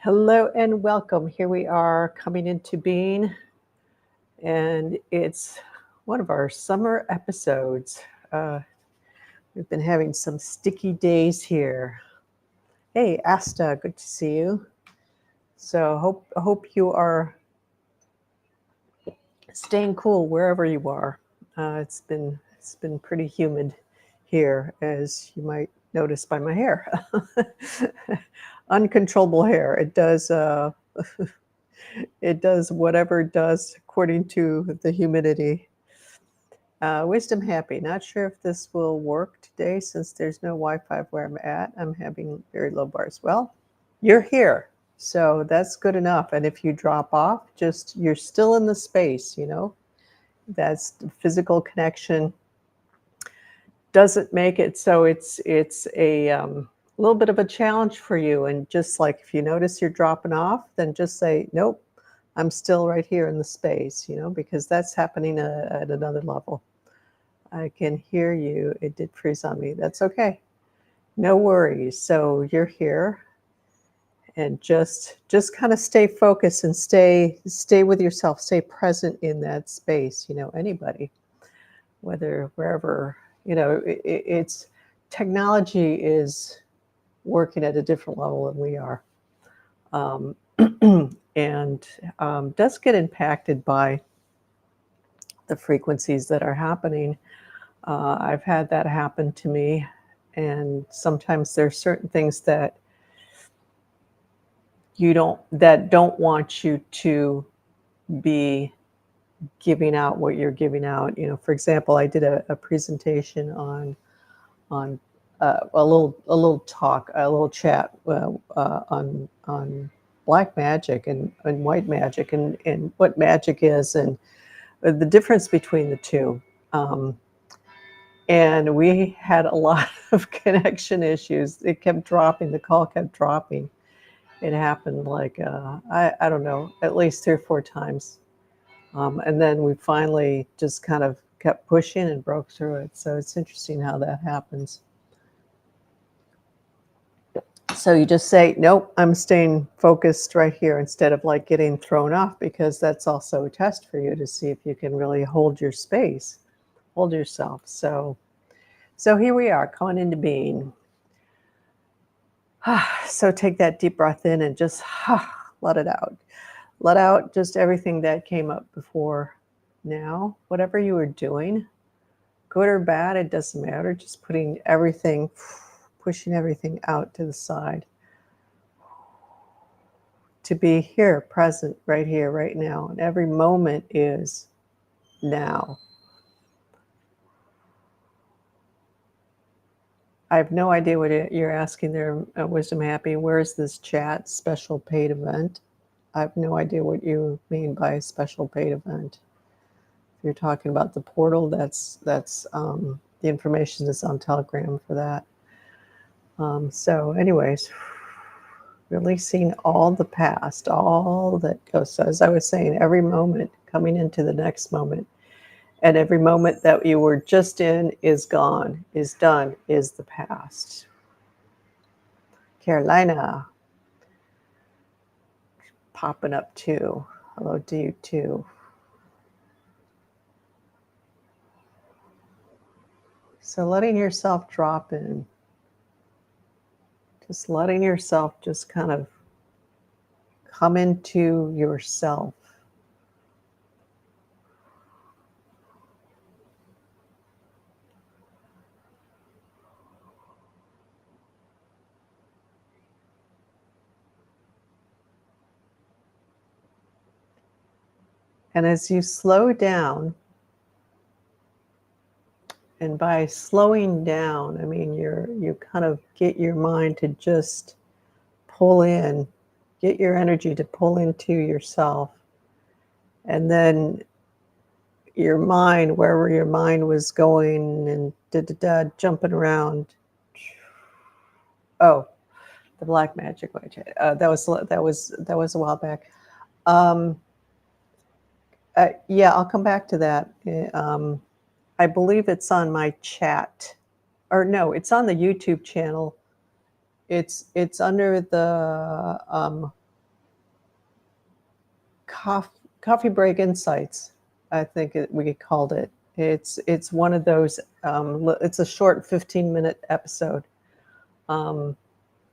Hello and welcome. Here we are coming into being, and it's one of our summer episodes. Uh, we've been having some sticky days here. Hey, Asta, good to see you. So hope you are staying cool wherever you are. It's been pretty humid here, as you might notice by my hair. Uncontrollable hair. It does. It does whatever it does according to the humidity. Wisdom happy. Not sure if this will work today since there's no Wi-Fi where I'm at. I'm having very low bars. Well, you're here, so that's good enough. And if you drop off, just you're still in the space. That's the physical connection. Doesn't make it so it's a little bit of a challenge for you. And just like if you notice you're dropping off, then just say nope. I'm still right here in the space, because that's happening at another level. I can hear you. It did freeze on me. That's okay. No worries. So you're here, and just kind of stay focused and stay with yourself. Stay present in that space. Anybody, whether wherever, it's technology is working at a different level than we are. Um, and does get impacted by the frequencies that are happening. I've had that happen to me, and sometimes there's certain things that don't want you to be giving out what you're giving out. For example, I did a presentation on a little talk, a little chat on black magic and white magic and what magic is and the difference between the two. And we had a lot of connection issues. It kept dropping. The call kept dropping. It happened like, I don't know, at least 3 or 4 times. And then we finally just kind of kept pushing and broke through it. So it's interesting how that happens. So you just say, nope, I'm staying focused right here instead of like getting thrown off, because that's also a test for you to see if you can really hold your space, hold yourself. So here we are coming into being. So take that deep breath in and just let it out. Let out just everything that came up before now. Whatever you were doing, good or bad, it doesn't matter. Just pushing everything out to the side. To be here, present, right here, right now. And every moment is now. I have no idea what you're asking there, Wisdom Happy. Where is this chat special paid event? I have no idea what you mean by a special paid event. If you're talking about the portal, that's the information is on Telegram for that. So anyways, releasing all the past, all that goes. So as I was saying, every moment coming into the next moment, and every moment that you were just in is gone, is done, is the past. Carolina, popping up too. Hello to you too. So letting yourself drop in. Just letting yourself just kind of come into yourself. And as you slow down, and by slowing down, I mean you kind of get your mind to just pull in, get your energy to pull into yourself. And then your mind, wherever your mind was going and jumping around. Oh, the black magic way. That was a while back. Yeah, I'll come back to that. I believe it's on my chat, or no, it's on the YouTube channel. It's under the coffee break insights, I think we called it. It's one of those. It's a short 15-minute episode. Um,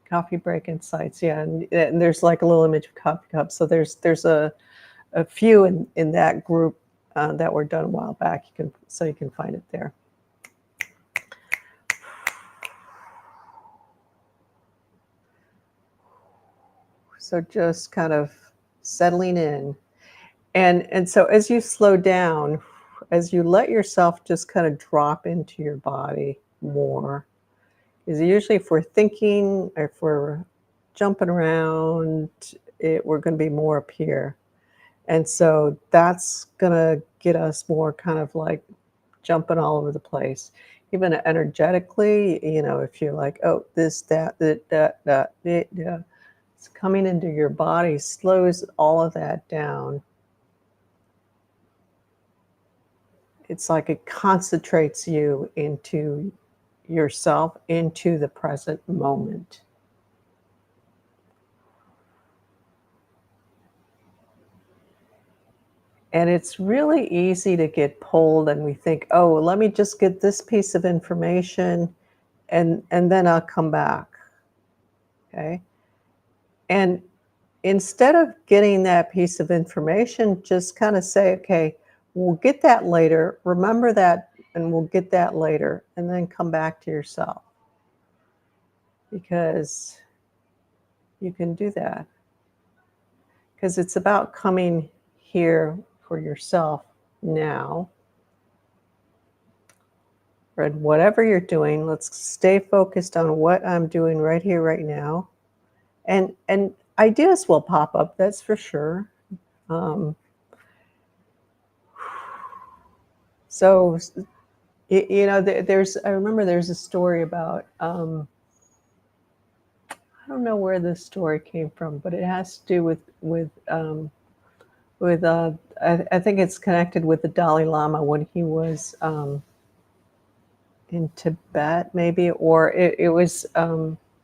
Coffee break insights, yeah, and there's like a little image of coffee cup. So there's a few in that group that were done a while back. You can find it there. So just kind of settling in. And so as you slow down, as you let yourself just kind of drop into your body more, is usually if we're thinking, if we're jumping around, we're going to be more up here. And so that's going to get us more kind of like jumping all over the place. Even energetically, if you're like, oh, this, that, it's coming into your body, slows all of that down. It's like it concentrates you into yourself, into the present moment. And it's really easy to get pulled, and we think, oh, let me just get this piece of information and then I'll come back. Okay. And instead of getting that piece of information, just kind of say, okay, we'll get that later. Remember that, and we'll get that later, and then come back to yourself. Because you can do that. Because it's about coming here for yourself now. And whatever you're doing, let's stay focused on what I'm doing right here, right now. And ideas will pop up, that's for sure. So, I remember there's a story about, I don't know where this story came from, but it has to do I think it's connected with the Dalai Lama when he was in Tibet, maybe, or it was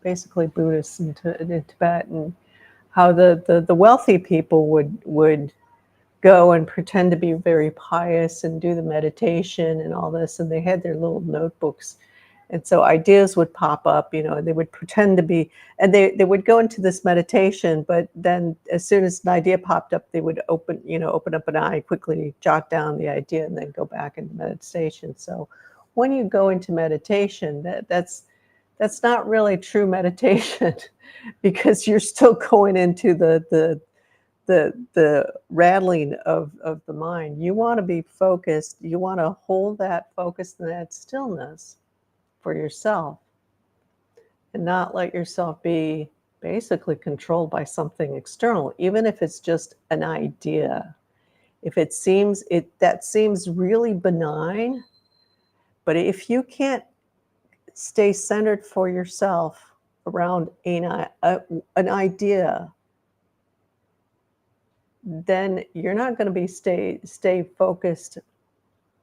basically Buddhists in Tibet, and how the wealthy people would go and pretend to be very pious and do the meditation and all this, and they had their little notebooks. And so ideas would pop up, they would pretend to be, and they would go into this meditation, but then as soon as an idea popped up, they would open up an eye, quickly jot down the idea, and then go back into meditation. So when you go into meditation, that's not really true meditation because you're still going into the rattling of the mind. You want to be focused. You want to hold that focus and that stillness for yourself and not let yourself be basically controlled by something external, even if it's just an idea. If that seems really benign, but if you can't stay centered for yourself around an idea, then you're not going to be stay focused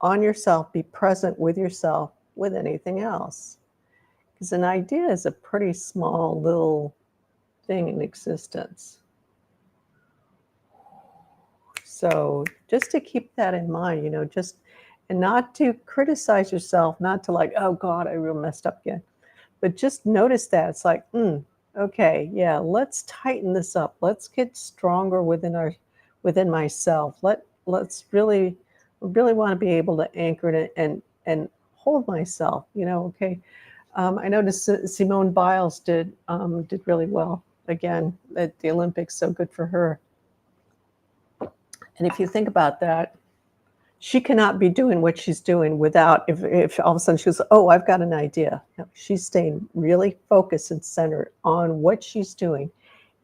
on yourself, be present with yourself, with anything else. Because an idea is a pretty small little thing in existence. So just to keep that in mind, and not to criticize yourself, not to like, oh God, I really messed up again. But just notice that it's like, okay, yeah, let's tighten this up. Let's get stronger within myself. Let's really want to be able to anchor it and hold myself. Okay. I noticed Simone Biles did really well again at the Olympics. So good for her. And if you think about that, she cannot be doing what she's doing without, if all of a sudden she goes, oh, I've got an idea. No, she's staying really focused and centered on what she's doing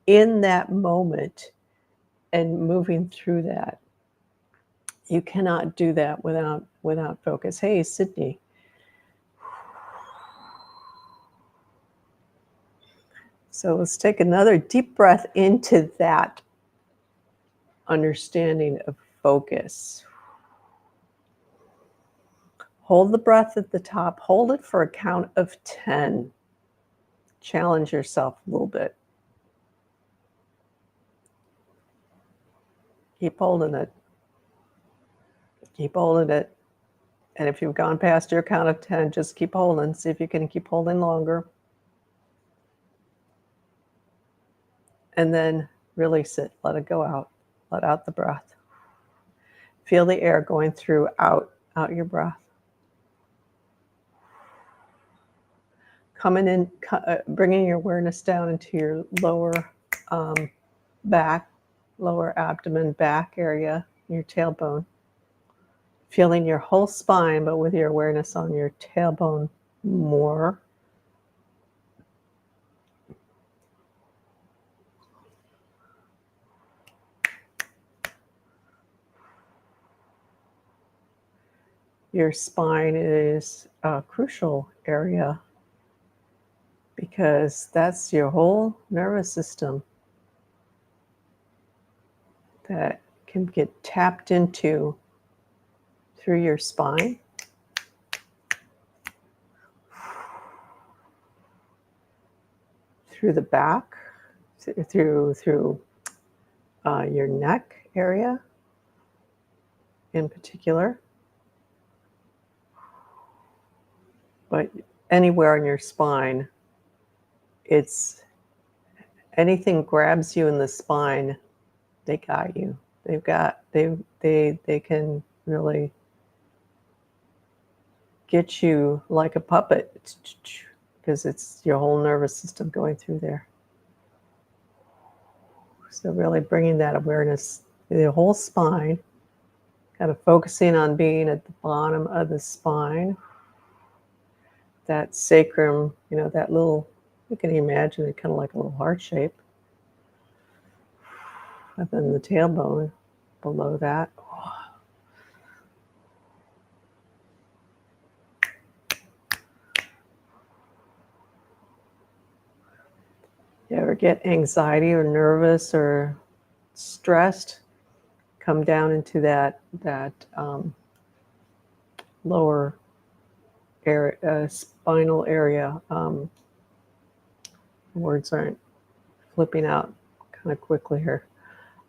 in that moment and moving through that. You cannot do that without focus. Hey, Sydney. So let's take another deep breath into that understanding of focus. Hold the breath at the top. Hold it for a count of 10. Challenge yourself a little bit. Keep holding it. Keep holding it. And if you've gone past your count of 10, just keep holding. See if you can keep holding longer. And then release it. Let it go out. Let out the breath. Feel the air going through out your breath. Coming in, bringing your awareness down into your lower back, lower abdomen, back area, your tailbone. Feeling your whole spine, but with your awareness on your tailbone more. Your spine is a crucial area because that's your whole nervous system that can get tapped into through your spine. Through the back, through your neck area in particular. But anywhere in your spine, it's anything grabs you in the spine, they got you. They can really get you like a puppet because it's your whole nervous system going through there. So really bringing that awareness to the whole spine, kind of focusing on being at the bottom of the spine. That sacrum, that little, you can imagine it kind of like a little heart shape. And then the tailbone below that. You ever get anxiety or nervous or stressed? Come down into that lower area, spinal area. Words aren't flipping out kind of quickly here.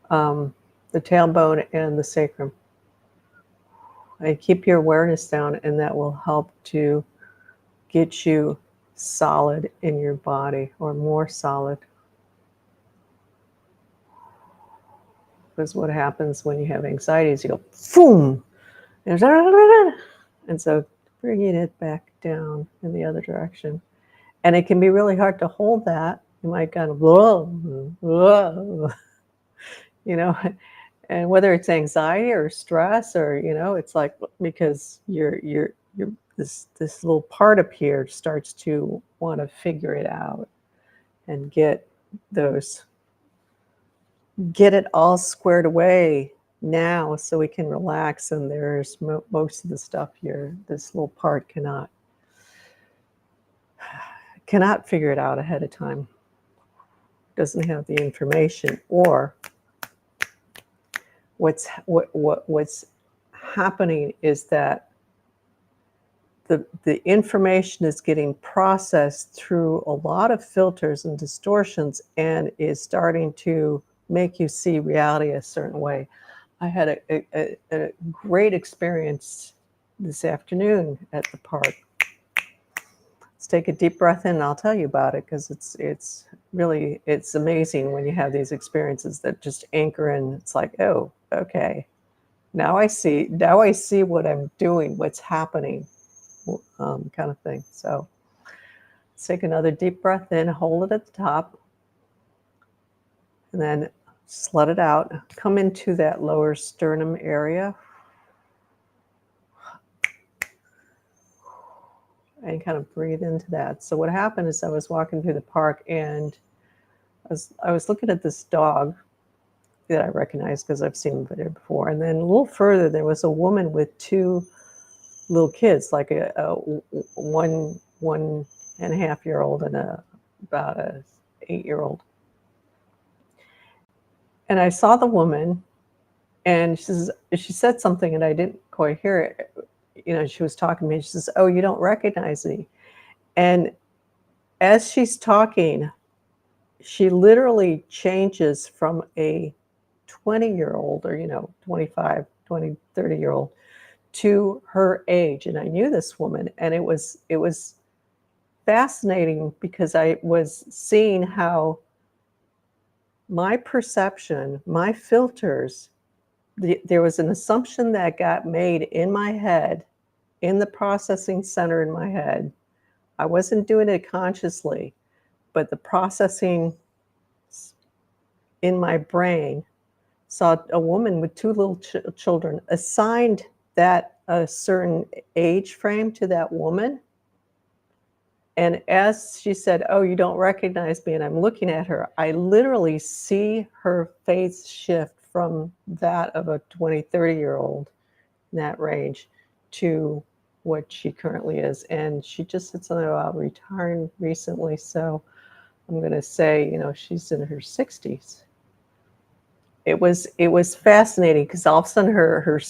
The tailbone and the sacrum. And keep your awareness down, and that will help to get you solid in your body, or more solid. Because what happens when you have anxiety is you go boom, and so bringing it back down in the other direction. And it can be really hard to hold that. You might kind of whoa, and whether it's anxiety or stress or, it's like, because this little part up here starts to want to figure it out and get it all squared away now so we can relax. And there's most of the stuff here, this little part cannot figure it out ahead of time. Doesn't have the information, or what's happening is that the information is getting processed through a lot of filters and distortions, and is starting to make you see reality a certain way. I had a great experience this afternoon at the park. Let's take a deep breath in and I'll tell you about it, because it's really amazing when you have these experiences that just anchor in. It's like, oh, okay, now I see what I'm doing, what's happening, kind of thing. So let's take another deep breath in, hold it at the top, and then just let it out. Come into that lower sternum area and kind of breathe into that. So what happened is I was walking through the park, and I was looking at this dog that I recognized because I've seen him there before. And then a little further, there was a woman with two little kids, like a 1.5-year-old and about a 8-year-old. And I saw the woman, and she said something, and I didn't quite hear it. She was talking to me. She says, "Oh, you don't recognize me." And as she's talking, she literally changes from a 20-year-old or, 25, 20, 30-year-old to her age. And I knew this woman, and it was fascinating because I was seeing how my perception, my filters, there was an assumption that got made in my head, in the processing center in my head. I wasn't doing it consciously, but the processing in my brain saw a woman with two little children, assigned that a certain age frame to that woman. And as she said, "Oh, you don't recognize me," and I'm looking at her, I literally see her face shift from that of a 20, 30-year-old in that range to what she currently is. And she just said something about retiring recently. So I'm going to say, she's in her 60s. It was fascinating because all of a sudden her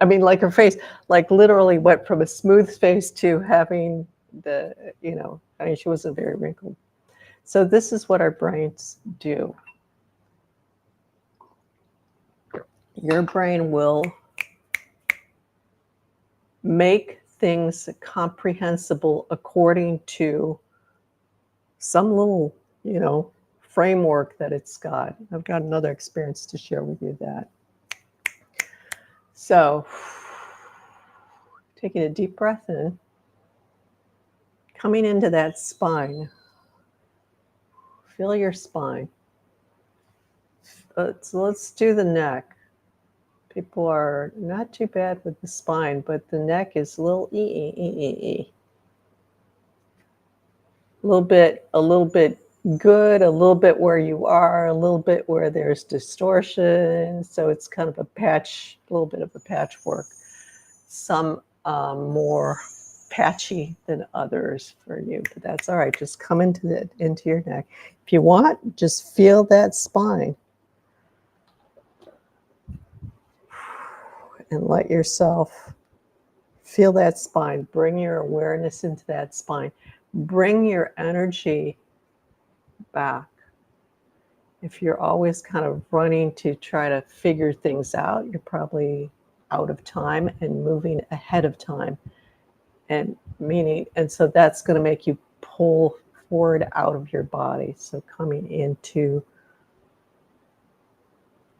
I mean, like her face, like literally went from a smooth face to having the, I mean, she wasn't very wrinkled. So this is what our brains do. Your brain will make things comprehensible according to some little, framework that it's got. I've got another experience to share with you that. So, taking a deep breath in, coming into that spine. Feel your spine. Let's do the neck. People are not too bad with the spine, but the neck is a little a little bit good, a little bit where you are, a little bit where there's distortion. So it's kind of a little bit of a patchwork. Some more patchy than others for you, but that's all right. Just come into your neck. If you want, just feel that spine. And let yourself feel that spine. Bring your awareness into that spine. Bring your energy back. If you're always kind of running to try to figure things out, you're probably out of time and moving ahead of time. And so that's going to make you pull forward out of your body. So coming into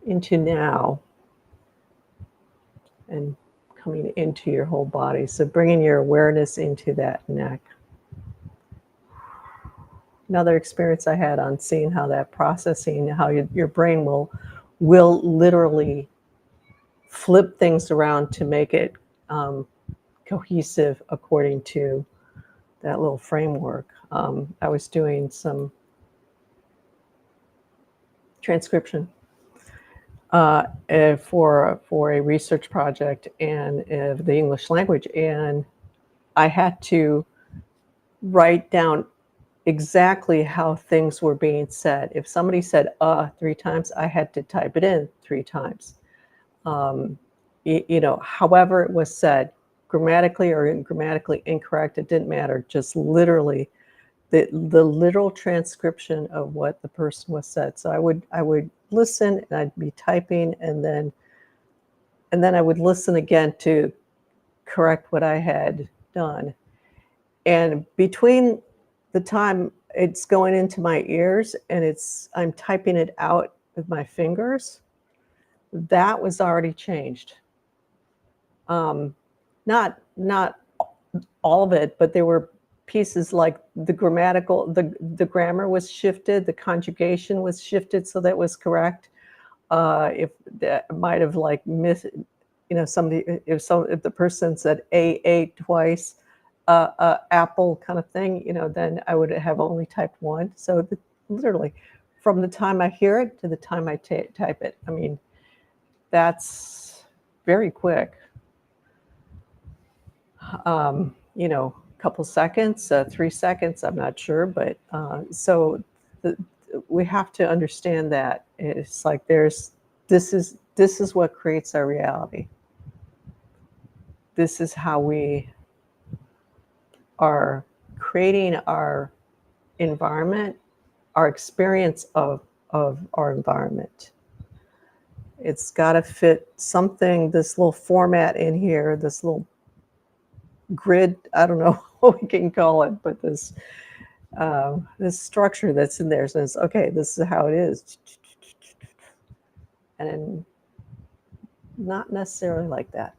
now and coming into your whole body. So bringing your awareness into that neck. Another experience I had on seeing how that processing, how your brain will literally flip things around to make it cohesive according to that little framework. I was doing some transcription for a research project and the English language, and I had to write down exactly how things were being said. If somebody said 3 times, I had to type it in 3 times. However it was said, grammatically or grammatically incorrect, it didn't matter. Just literally the literal transcription of what the person was said. So I would listen and I'd be typing, and then I would listen again to correct what I had done. And between the time it's going into my ears and I'm typing it out with my fingers, that was already changed. Not all of it, but there were pieces like the grammar was shifted, the conjugation was shifted so that was correct. If that might have like missed, somebody, if the person said a twice, apple kind of thing, then I would have only typed 1. So literally from the time I hear it to the time I type it, I mean, that's very quick. Couple seconds, 3 seconds, I'm not sure, but so we have to understand that it's like this is what creates our reality. This is how we are creating our environment, our experience of our environment. It's got to fit something, this little format in here, this little grid. I don't know what we can call it, but this structure that's in there says, okay, this is how it is, and not necessarily like that.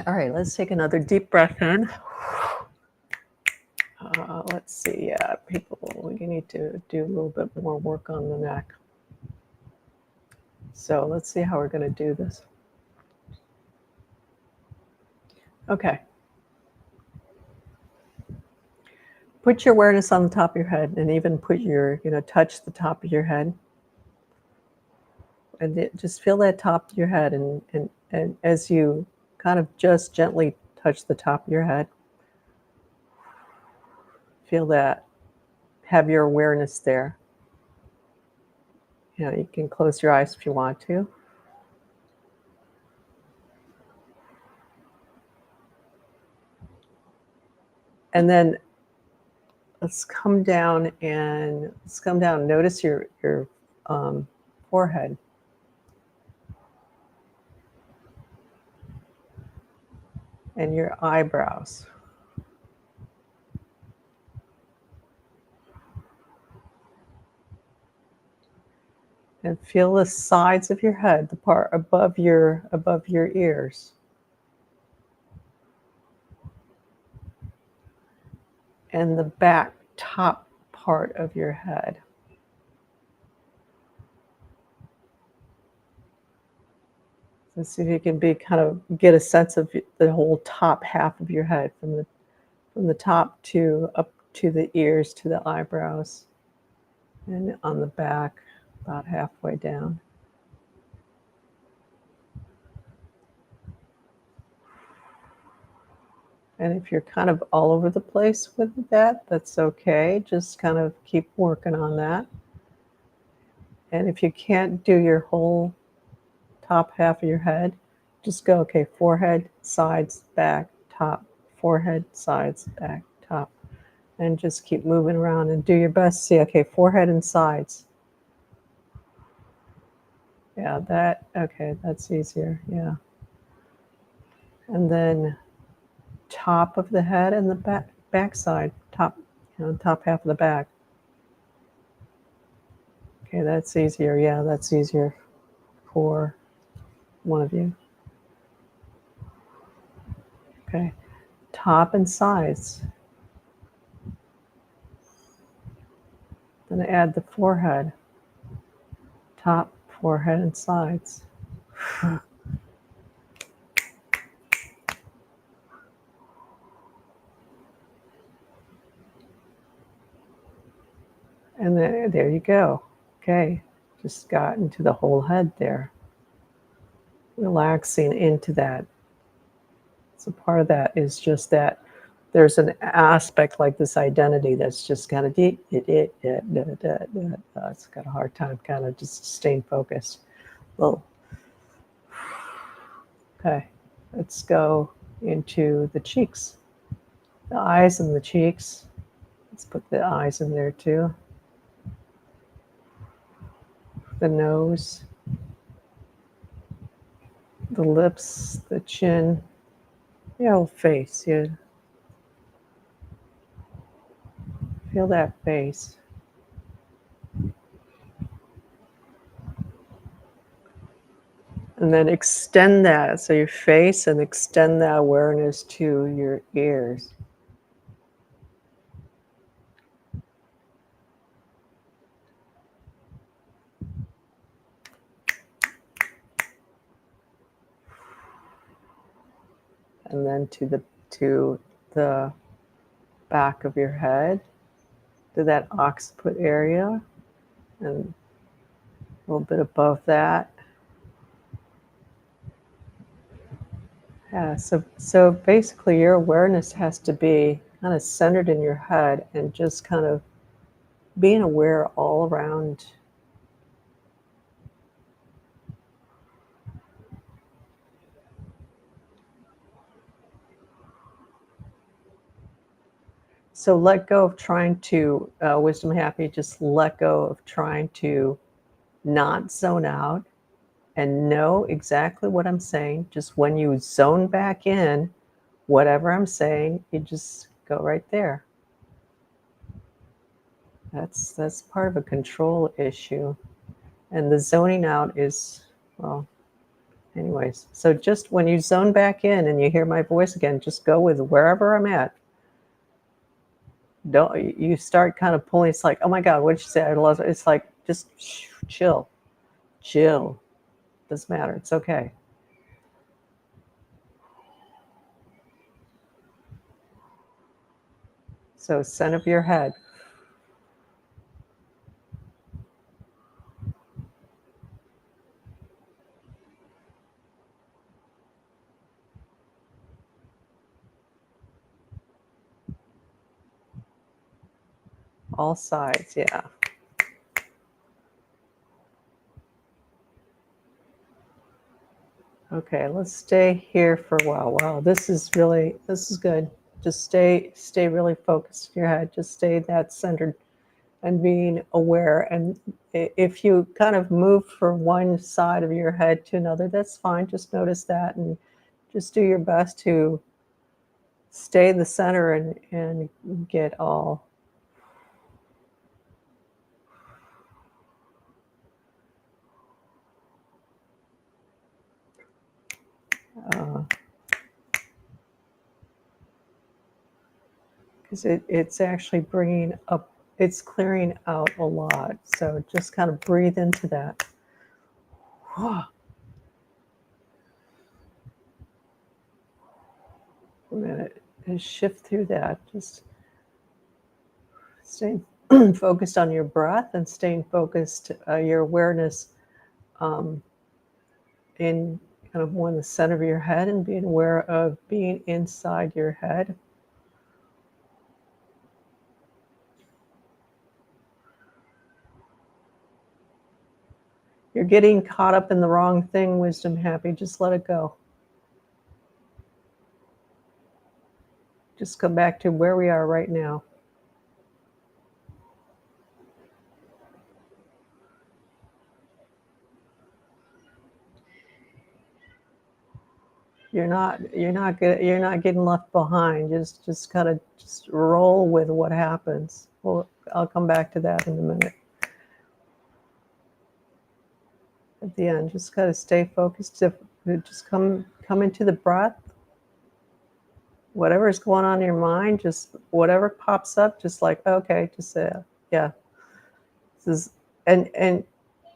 All right, let's take another deep breath in. Let's see. Yeah, people, we need to do a little bit more work on the neck. So let's see how we're going to do this. Okay. Put your awareness on the top of your head, and even put your, touch the top of your head. And just feel that top of your head. And as you kind of just gently touch the top of your head, feel that, have your awareness there. You can close your eyes if you want to. And then let's come down and notice your forehead. And your eyebrows. And feel the sides of your head, the part above your ears. And the back top part of your head. So see if you can get a sense of the whole top half of your head, from the top to up to the ears, to the eyebrows, and on the back about halfway down. And if you're kind of all over the place with that, that's okay. Just kind of keep working on that. And if you can't do your whole top half of your head, just go, okay, forehead, sides, back, top, forehead, sides, back, top. And just keep moving around and do your best. See, okay, forehead and sides. Yeah, okay, that's easier. Yeah. And then top of the head and the back side, top half of the back. Okay, that's easier. Yeah, that's easier for one of you. Okay, top and sides. Then add the forehead. Top, forehead, and sides. And then there you go. Okay, just got into the whole head there. Relaxing into that. So part of that is just that there's an aspect like this identity that's just kind of it's got a hard time kind of just staying focused. Well, okay, let's go into the cheeks, the eyes and the cheeks. Let's put the eyes in there too. The nose, the lips, the chin, the whole face. You feel that face. And then extend that, so your face, and extend that awareness to your ears. And then to the back of your head, to that occiput area, and a little bit above that. Yeah, so basically your awareness has to be kind of centered in your head and just kind of being aware all around. So let go of trying to, wisdom happy, just let go of trying to not zone out and know exactly what I'm saying. Just when you zone back in, whatever I'm saying, you just go right there. That's part of a control issue. And the zoning out is, well, anyways. So just when you zone back in and you hear my voice again, just go with wherever I'm at. Don't you start kind of pulling, it's like, oh my God, what did you say? I lost it. It's like, just chill. Doesn't matter. It's okay. So center of your head. All sides, yeah. Okay, let's stay here for a while. Wow, this is good. Just stay really focused in your head. Just stay that centered and being aware. And if you kind of move from one side of your head to another, that's fine. Just notice that and just do your best to stay in the center and get all because it's actually bringing up, it's clearing out a lot. So just kind of breathe into that. A minute and shift through that. Just staying focused on your breath and staying focused, your awareness in kind of more in the center of your head and being aware of being inside your head. You're getting caught up in the wrong thing, wisdom happy. Just let it go. Just come back to where we are right now. You're not getting left behind. Just kind of just roll with what happens. Well, I'll come back to that in a minute. At the end, just kind of stay focused. Just come into the breath. Whatever's going on in your mind, just whatever pops up, just like, okay, just say, yeah, this is, and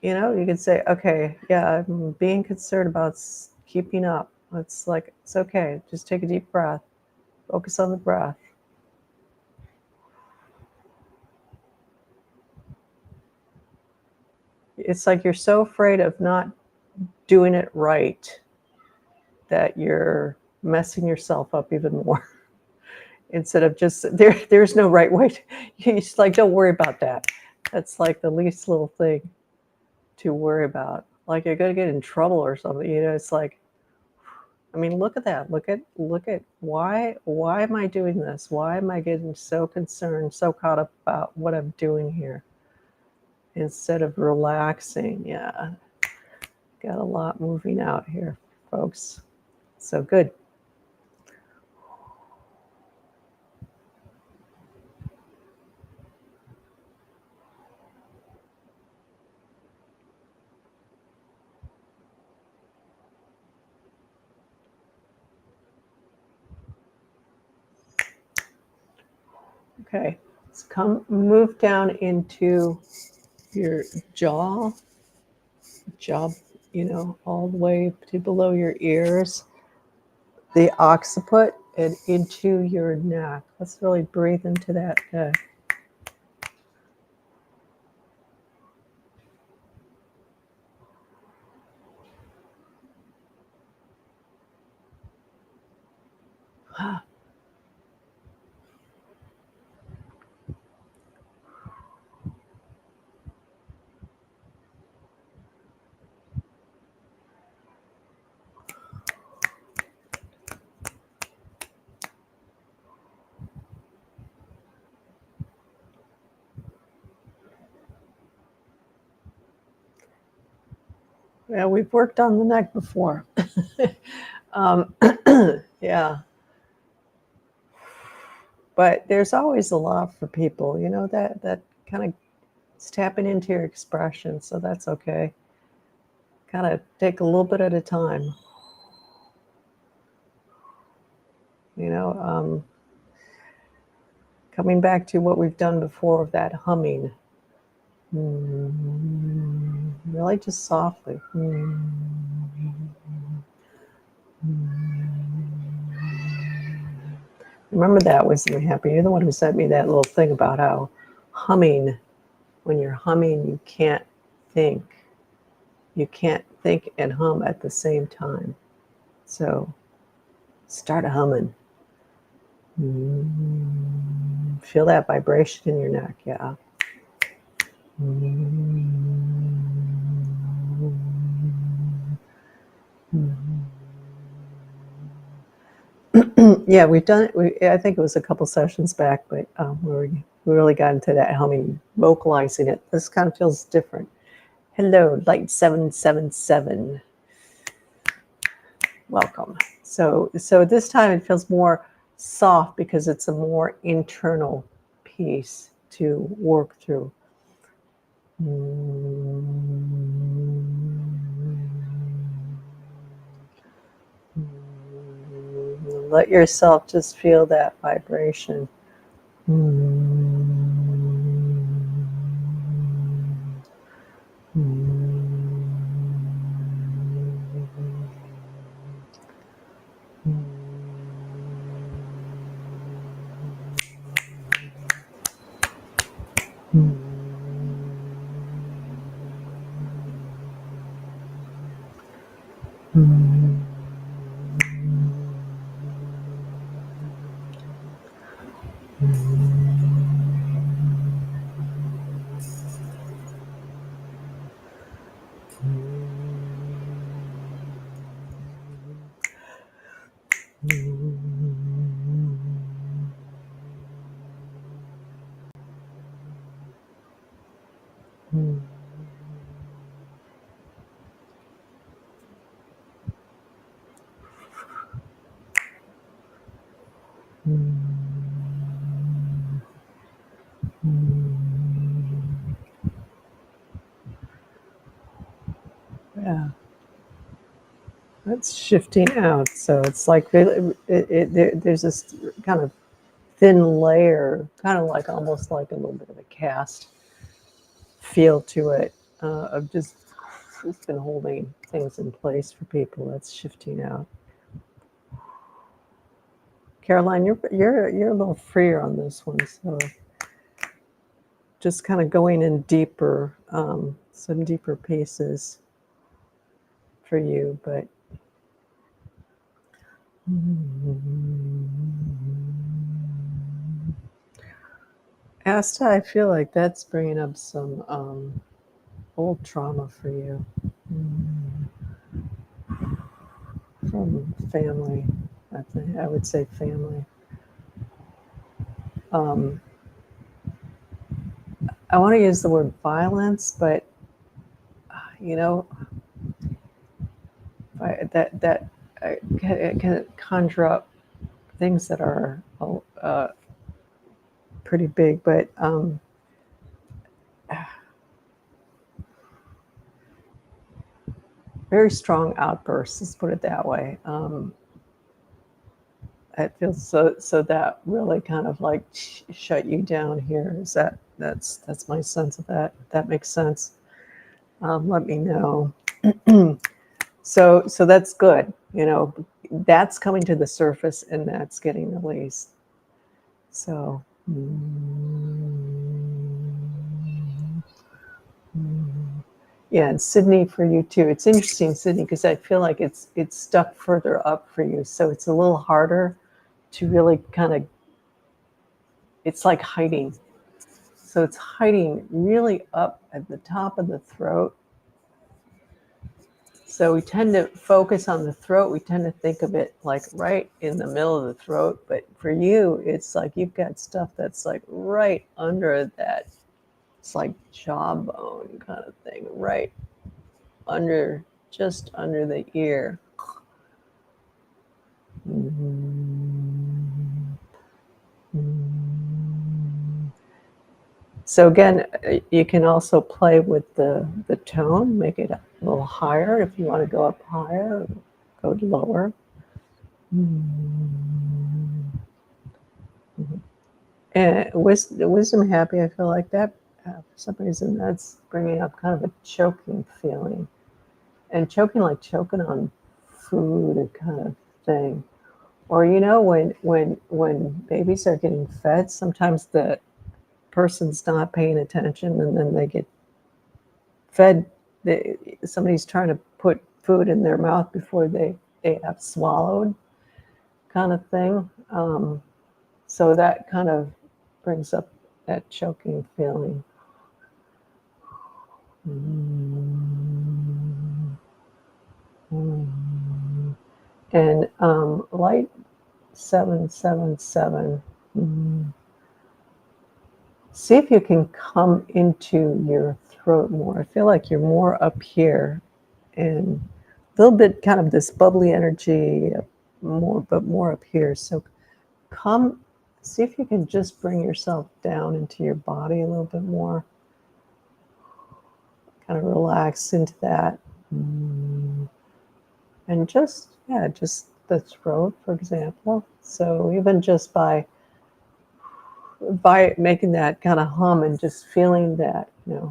you know, you can say, okay, yeah, I'm being concerned about keeping up. It's like, it's okay. Just take a deep breath. Focus on the breath. It's like you're so afraid of not doing it right that you're messing yourself up even more. Instead of just there's no right way to, you just like, don't worry about that. That's like the least little thing to worry about. Like you're gonna get in trouble or something. You know, it's like, I mean, look at that. Look at why am I doing this? Why am I getting so concerned, so caught up about what I'm doing here? Instead of relaxing. Yeah. Got a lot moving out here, folks. So good. Okay. Let's move down into your jaw, you know, all the way to below your ears, the occiput, and into your neck. Let's really breathe into that. Good. Yeah, we've worked on the neck before. Yeah, but there's always a lot for people, that kind of is tapping into your expression, so that's okay. Kind of take a little bit at a time, you know. Coming back to what we've done before of that humming, really just softly. Remember that Wisdom Happy. You're the one who sent me that little thing about how humming, when you're humming, you can't think. You can't think and hum at the same time. So start humming. Feel that vibration in your neck, yeah. Yeah, we've done it. I think it was a couple sessions back, but where we really got into that humming, vocalizing it. This kind of feels different. Hello, Light 777. Welcome. So this time it feels more soft because it's a more internal piece to work through. Let yourself just feel that vibration. Yeah, that's shifting out. So it's like there's this kind of thin layer, kind of like almost like a little bit of a cast feel to it, of just it's been holding things in place for people. That's shifting out. Caroline, you're a little freer on this one, so just kind of going in deeper, some deeper pieces for you, but. Asta, I feel like that's bringing up some old trauma for you, from family. I would say family. I want to use the word violence, but you know, that can conjure up things that are pretty big, but very strong outbursts. Let's put it that way. It feels so that really kind of like shut you down here. Is that's my sense of that? That makes sense. Let me know. So that's good. That's coming to the surface and that's getting released. So. Yeah, and Sydney for you too. It's interesting, Sydney, because I feel like it's stuck further up for you. So it's a little harder to really kind of, it's like hiding. So it's hiding really up at the top of the throat. So we tend to focus on the throat. We tend to think of it like right in the middle of the throat. But for you, it's like you've got stuff that's like right under that. It's like jawbone kind of thing, right under just under the ear. So again, you can also play with the tone, make it a little higher if you want to go up higher, go lower. And wisdom happy, I feel like that for some reason that's bringing up kind of a choking feeling, and choking like choking on food kind of thing. Or when babies are getting fed, sometimes the person's not paying attention, and then they get fed. Somebody's trying to put food in their mouth before they have swallowed, kind of thing. So that kind of brings up that choking feeling. And light 777. See if you can come into your throat more. I feel like you're more up here, and a little bit kind of this bubbly energy, but more up here. So see if you can just bring yourself down into your body a little bit more. Kind of relax into that. And just the throat, for example. So even just by making that kind of hum and just feeling that, yeah.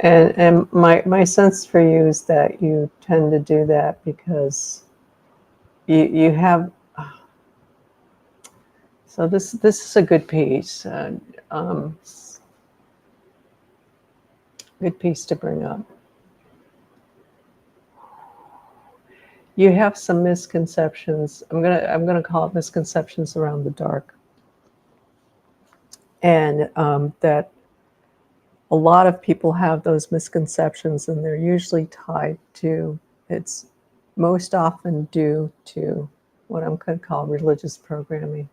And my sense for you is that you tend to do that because you have. So this is a good piece. Good piece to bring up. You have some misconceptions. I'm gonna call it misconceptions around the dark, and that a lot of people have those misconceptions, and they're usually tied to. It's most often due to what I'm going to call religious programming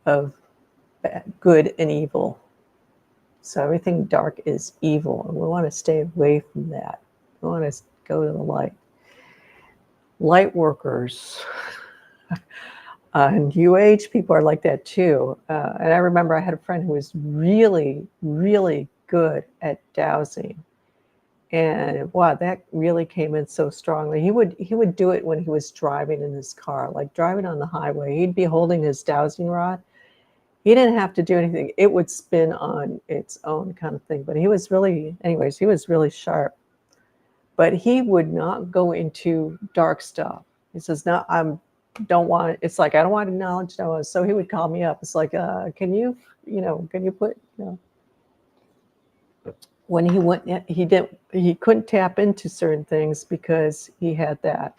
of good and evil. So everything dark is evil, and we want to stay away from that. We want to go to the light. Light workers and New Age people are like that too. And I remember I had a friend who was really, really good at dowsing, and wow, that really came in so strongly. He would do it when he was driving in his car, like driving on the highway. He'd be holding his dowsing rod. He didn't have to do anything. It would spin on its own, kind of thing. But he was really sharp. But he would not go into dark stuff. He says, "No, don't want." It's like, I don't want to acknowledge Noah. So he would call me up. It's like, can you put, when he went, he couldn't tap into certain things because he had that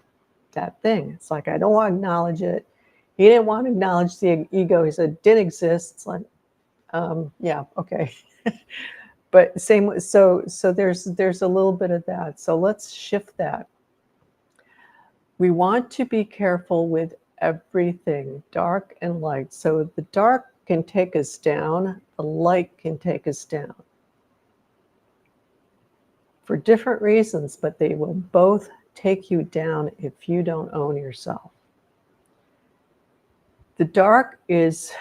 thing. It's like, I don't want to acknowledge it. He didn't want to acknowledge the ego. He said it didn't exist. It's like, yeah, okay. But same. So there's a little bit of that. So let's shift that. We want to be careful with everything, dark and light. So the dark can take us down. The light can take us down for different reasons, but they will both take you down if you don't own yourself. The dark it's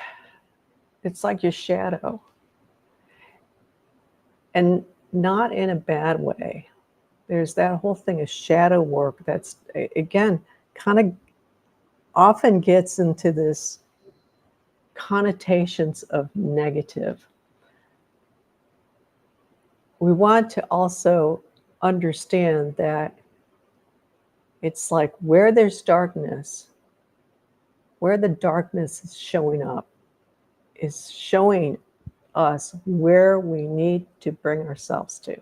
like your shadow, and not in a bad way. There's that whole thing of shadow work that's, again, kind of often gets into this connotations of negative. We want to also understand that it's like where there's darkness, where the darkness is showing up, is showing us where we need to bring ourselves to,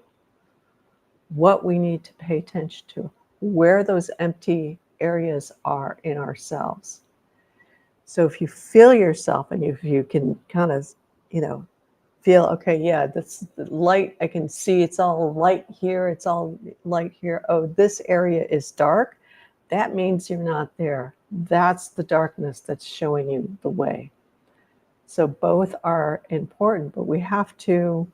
what we need to pay attention to, where those empty areas are in ourselves. So if you feel yourself, and if you can kind of, feel, okay, yeah, that's the light. I can see it's all light here. It's all light here. Oh, this area is dark. That means you're not there. That's the darkness that's showing you the way. So both are important, but we have to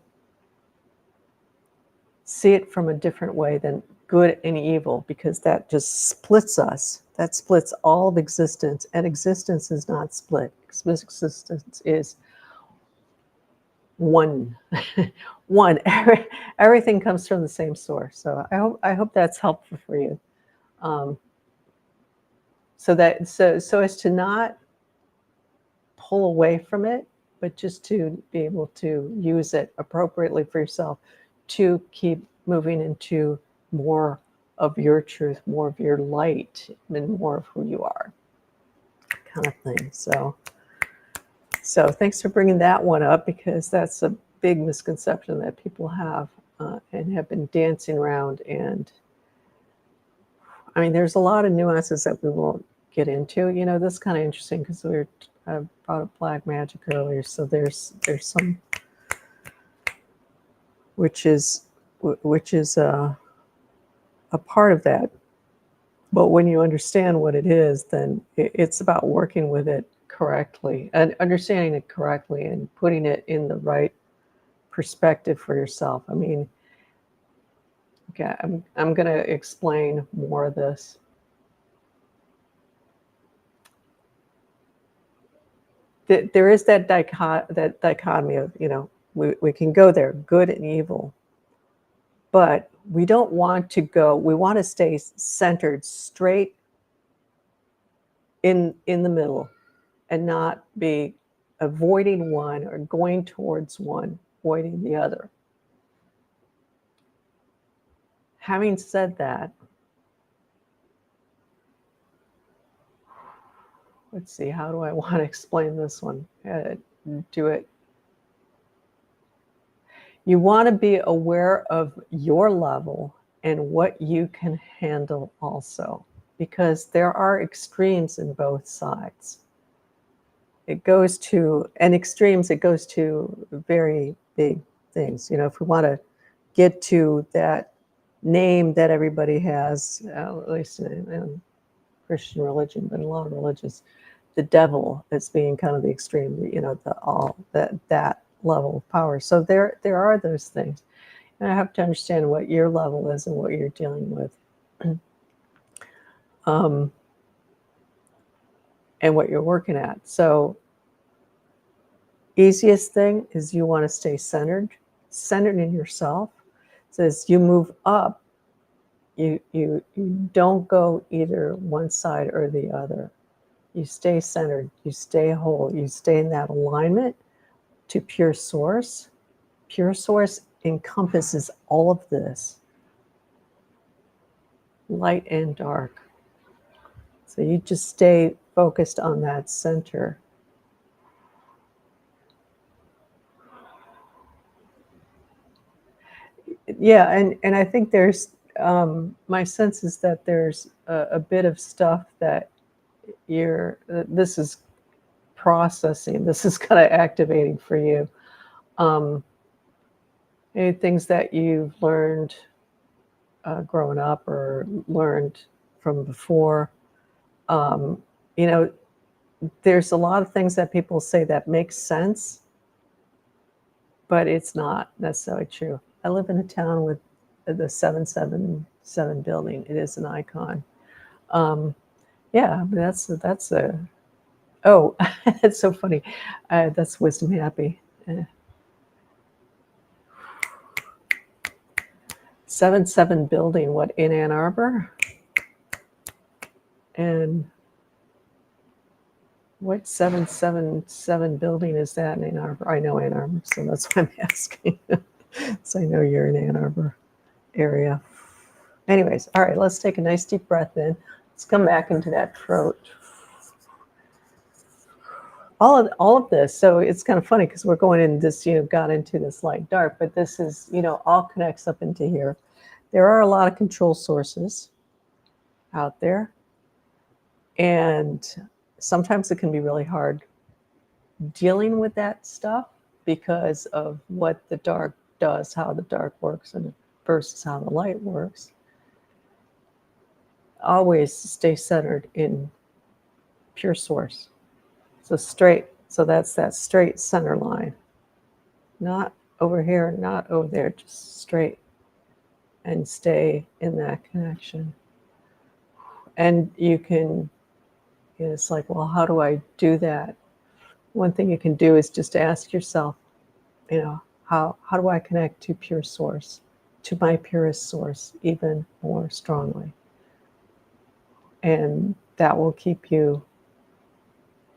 see it from a different way than good and evil, because that just splits us. That splits all of existence, and existence is not split. Existence is one. One. Everything comes from the same source. So I hope that's helpful for you. Um, so as to not pull away from it, but just to be able to use it appropriately for yourself, to keep moving into more of your truth, more of your light, and more of who you are, kind of thing. So thanks for bringing that one up, because that's a big misconception that people have, and have been dancing around. And I mean, there's a lot of nuances that we won't get into. This is kind of interesting because I brought up black magic earlier, so there's some which is a part of that. But when you understand what it is, then it's about working with it correctly and understanding it correctly and putting it in the right perspective for yourself. I mean, okay, I'm going to explain more of this. There is that dichotomy of, we can go there, good and evil, but we don't want to go. We want to stay centered, straight in the middle, and not be avoiding one or going towards one, avoiding the other. Having said that, let's see, how do I want to explain this one? Do it. You want to be aware of your level and what you can handle also, because there are extremes in both sides. It goes to very big things. If we want to get to that name that everybody has, at least in Christian religion, but in a lot of religions, the devil as being kind of the extreme, that level of power. So there are those things, and I have to understand what your level is and what you're dealing with, and what you're working at. So easiest thing is you want to stay centered in yourself. So as you move up, you don't go either one side or the other. You stay centered, you stay whole, you stay in that alignment to pure source. Pure source encompasses all of this, light and dark. So you just stay focused on that center. Yeah, and I think there's, my sense is that there's a bit of stuff that this is processing, this is kind of activating for you. Maybe things that you've learned growing up or learned from before. You know, there's a lot of things that people say that make sense, but it's not necessarily true. I live in a town with the 777 building. It is an icon. Yeah, that's a, oh, it's so funny. That's Wisdom Happy. 7-7 building, what, in Ann Arbor? And what 777 building is that in Ann Arbor? I know Ann Arbor, so that's why I'm asking. So I know you're in Ann Arbor area. Anyways, all right, let's take a nice deep breath in. Let's come back into that throat. All of this, so it's kind of funny because we're going in this, got into this light dark, but this is, all connects up into here. There are a lot of control sources out there, and sometimes it can be really hard dealing with that stuff. because of what the dark does, how the dark works, and versus how the light works. Always stay centered in pure source. So straight, so that's that straight center line. Not over here, not over there, just straight. And stay in that connection. And you can, it's like, well, how do I do that? One thing you can do is just ask yourself, how do I connect to pure source, to my purest source, even more strongly? And that will keep you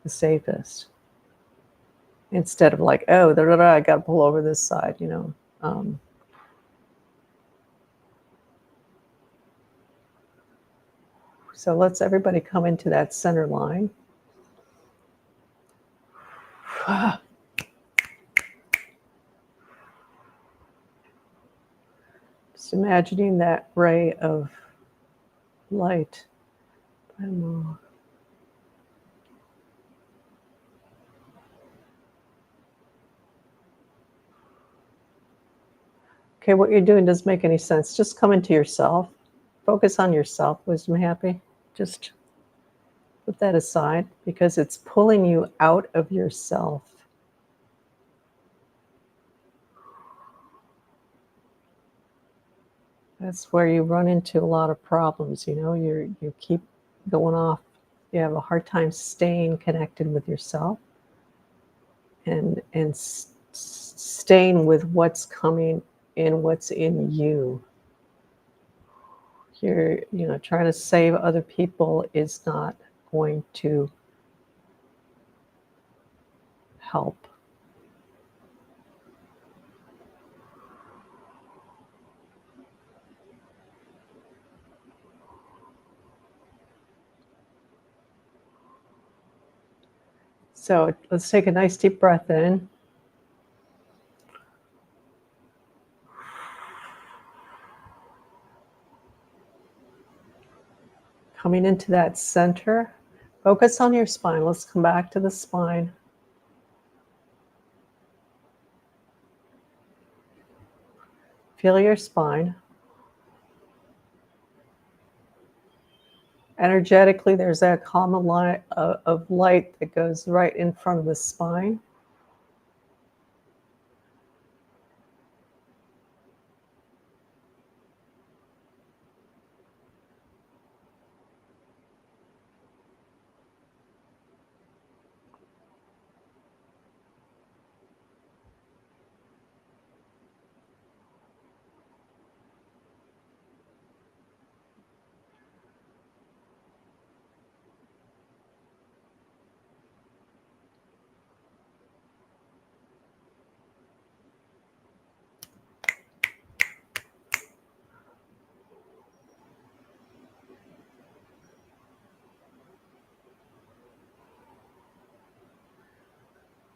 the safest. Instead of like, oh, I got to pull over this side, So let's everybody come into that center line. Just imagining that ray of light. Okay, what you're doing doesn't make any sense. Just come into yourself. Focus on yourself, Wisdom Happy. Just put that aside because it's pulling you out of yourself. That's where you run into a lot of problems. You keep going off. You have a hard time staying connected with yourself and staying with what's coming in, what's in you. You're, trying to save other people is not going to help. So let's take a nice deep breath in. Coming into that center, focus on your spine. Let's come back to the spine. Feel your spine. Energetically, there's that common line of light that goes right in front of the spine.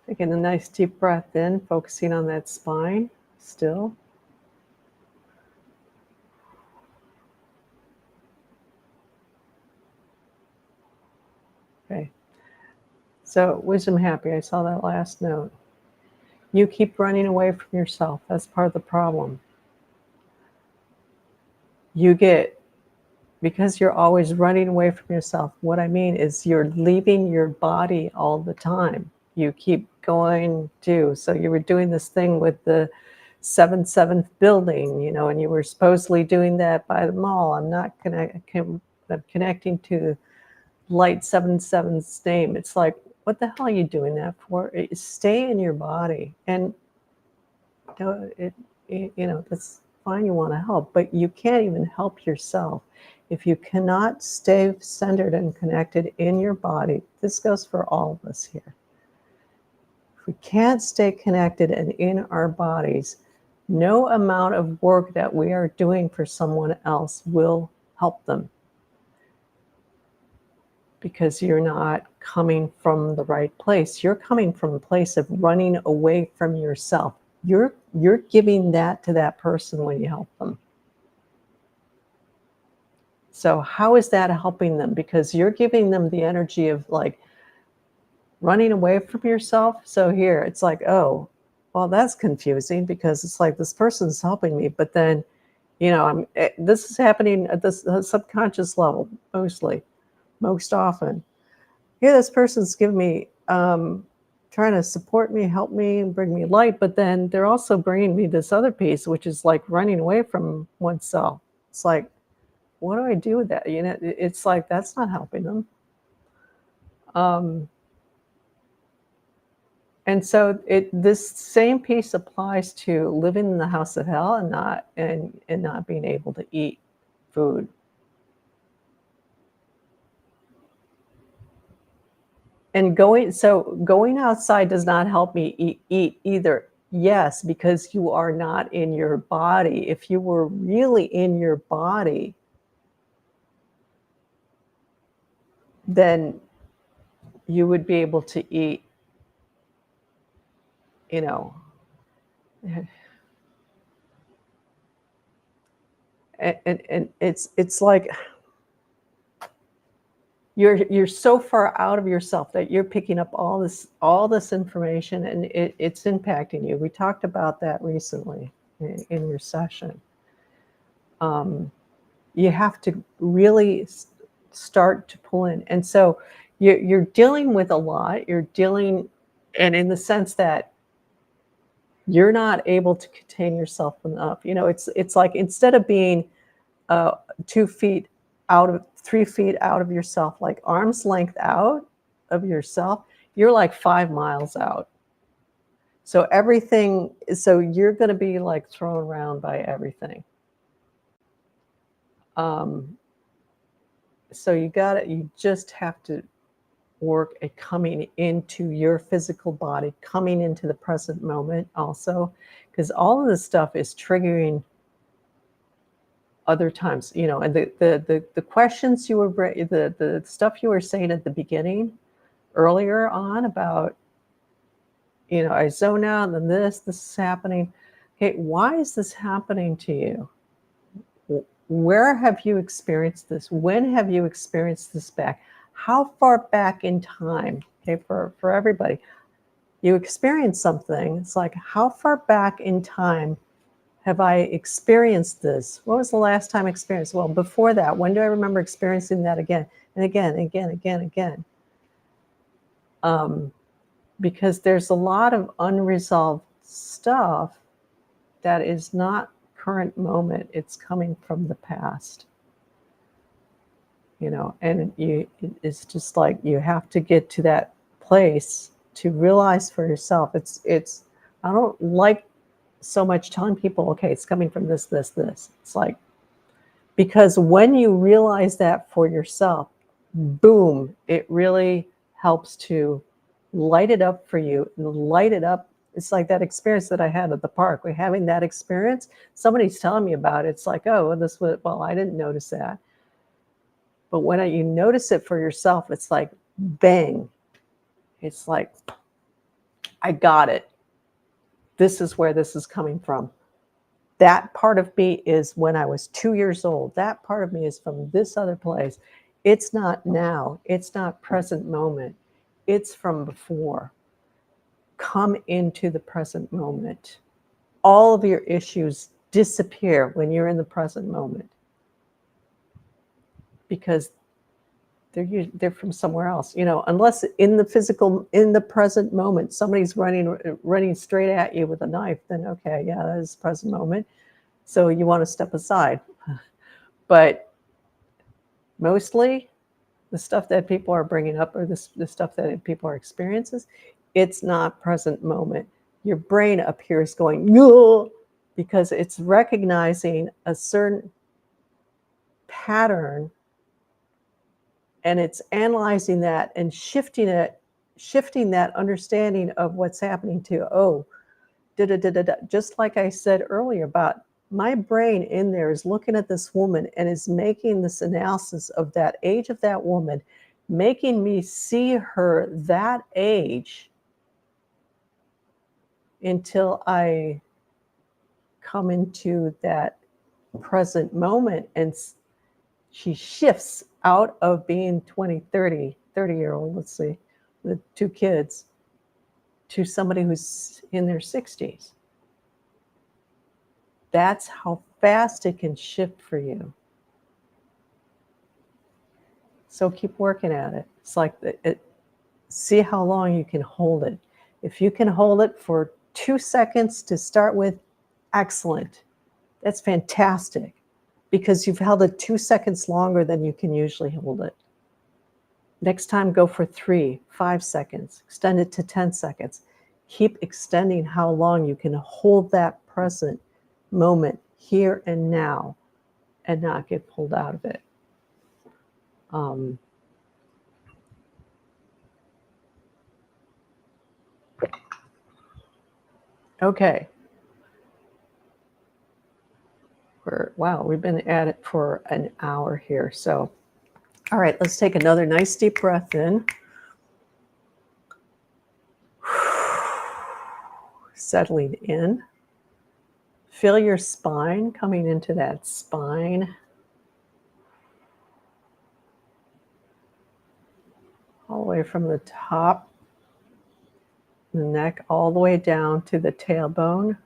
Taking a nice deep breath in, focusing on that spine still. Okay. So, Wisdom Happy, I saw that last note. You keep running away from yourself. That's part of the problem. Because you're always running away from yourself, what I mean is you're leaving your body all the time. You keep going to, so you were doing this thing with the 7th building, and you were supposedly doing that by the mall. I'm not connecting to Light 77's name. It's like, what the hell are you doing that for? Stay in your body. And that's fine, you want to help, but you can't even help yourself if you cannot stay centered and connected in your body. This goes for all of us here. If we can't stay connected and in our bodies, no amount of work that we are doing for someone else will help them, because you're not coming from the right place. You're coming from a place of running away from yourself. You're giving that to that person when you help them. So how is that helping them? Because you're giving them the energy of like running away from yourself. So here it's like, oh, well, that's confusing because it's like this person's helping me, but then, this is happening at this subconscious level mostly, most often. Yeah, this person's giving me, trying to support me, help me, bring me light, but then they're also bringing me this other piece, which is like running away from oneself. It's like, what do I do with that? It's like that's not helping them. Um, and so this same piece applies to living in the house of hell and not being able to eat food. And going outside does not help me eat either. Yes, because you are not in your body. If you were really in your body, then you would be able to eat, you know, and it's like you're so far out of yourself that you're picking up all this information, and it's impacting you. We talked about that recently in your session. You have to really start to pull in, and so you're dealing with a lot. You're dealing, and in the sense that you're not able to contain yourself enough. It's like instead of being uh, 2 feet out of 3 feet out of yourself, like arm's length out of yourself, you're like 5 miles out. So you're going to be like thrown around by everything. Um, so you just have to work at coming into your physical body, coming into the present moment also, because all of this stuff is triggering other times, and the questions the stuff you were saying at the beginning earlier on about, I zone out and then this is happening. Okay, why is this happening to you? Where have you experienced this? When have you experienced this back? How far back in time? Okay, for everybody, you experience something. It's like, how far back in time have I experienced this? What was the last time I experienced? Well, before that, when do I remember experiencing that again and again and again and again and again? Because there's a lot of unresolved stuff that is not current moment. It's coming from the past. And it's just like you have to get to that place to realize for yourself. I don't like so much telling people, okay, it's coming from this. It's like, because when you realize that for yourself, boom, it really helps to light it up for you and light it up. It's like that experience that I had at the park. We're having that experience. Somebody's telling me about it. It's like, oh, I didn't notice that. But when you notice it for yourself, it's like, bang. It's like, I got it. This is where this is coming from. That part of me is when I was 2 years old. That part of me is from this other place. It's not now. It's not present moment. It's from before. Come into the present moment. All of your issues disappear when you're in the present moment, because they're from somewhere else. Unless in the present moment, somebody's running straight at you with a knife, then okay, yeah, that is the present moment. So you want to step aside. But mostly the stuff that people are bringing up, or the stuff that people are experiencing, it's not present moment. Your brain up here is going, no, because it's recognizing a certain pattern, and it's analyzing that and shifting that understanding of what's happening to, just like I said earlier about my brain in there is looking at this woman and is making this analysis of that age of that woman, making me see her that age until I come into that present moment, and she shifts out of being 20, 30-year-old, let's see, with 2 kids, to somebody who's in their 60s. That's how fast it can shift for you. So keep working at it. It's like see how long you can hold it. If you can hold it for 2 seconds to start with, excellent. That's fantastic, because you've held it 2 seconds longer than you can usually hold it. Next time, go for 3, 5 seconds. Extend it to 10 seconds. Keep extending how long you can hold that present moment here and now and not get pulled out of it. Okay. Wow, we've been at it for an hour here. So, all right, let's take another nice deep breath in. Settling in. Feel your spine coming into that spine. All the way from the top, the neck, all the way down to the tailbone.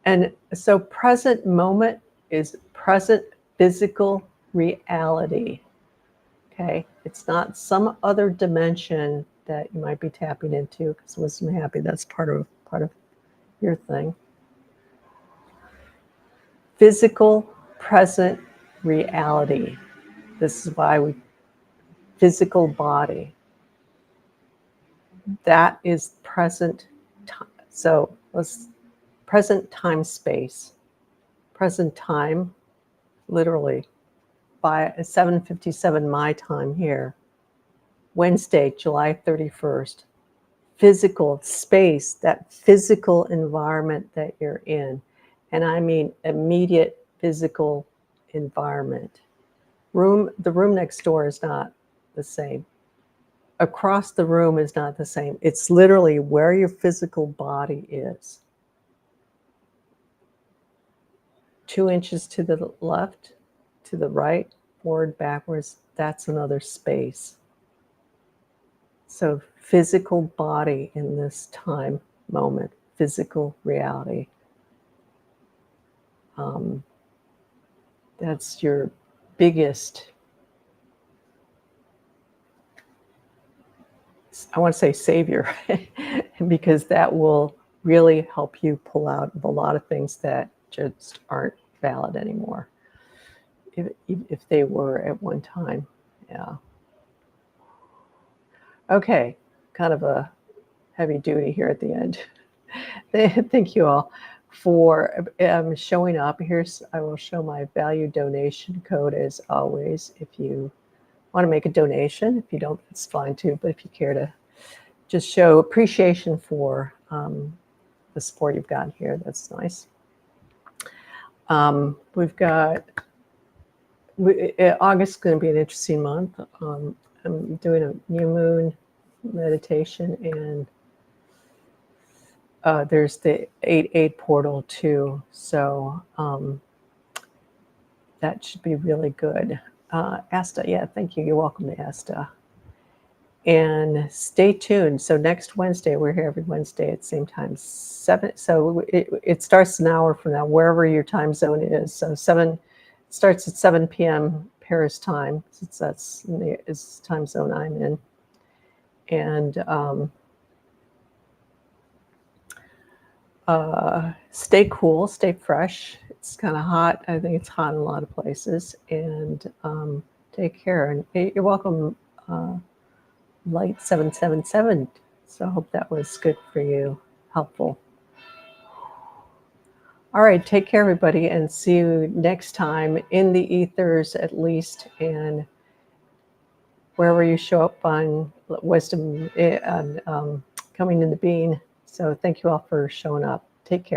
And so present moment is present physical reality. Okay, it's not some other dimension that you might be tapping into, because wisdom happy, that's part of your thing. Physical present reality. This is why physical body. That is present time. So present time space. Present time, literally, by 7:57 my time here. Wednesday, July 31st. Physical space, that physical environment that you're in. And I mean immediate physical environment. The room next door is not the same. Across the room is not the same. It's literally where your physical body is. 2 inches to the left, to the right, forward, backwards, that's another space. So physical body in this time moment, physical reality. That's your biggest, I want to say savior, because that will really help you pull out of a lot of things that just aren't valid anymore, if they were at one time. Yeah. Okay, kind of a heavy duty here at the end. Thank you all for showing up. I will show my value donation code as always. If you want to make a donation, if you don't, it's fine too. But if you care to just show appreciation for the support you've gotten here, that's nice. We've got August is going to be an interesting month. I'm doing a new moon meditation, and there's the 8/8 portal too. So that should be really good. Asta, yeah, thank you. You're welcome to Asta. And stay tuned. So next Wednesday, we're here every Wednesday at the same time, 7. So it starts an hour from now, wherever your time zone is. So 7 starts at 7 p.m. Paris time, since that's is the time zone I'm in. And stay cool, stay fresh. It's kind of hot. I think it's hot in a lot of places. And take care. And you're welcome, Light 777. So I hope that was good for you, helpful. All right, take care, everybody, and see you next time in the ethers, at least, and wherever you show up on Wisdom and Coming in the Bean. So thank you all for showing up. Take care.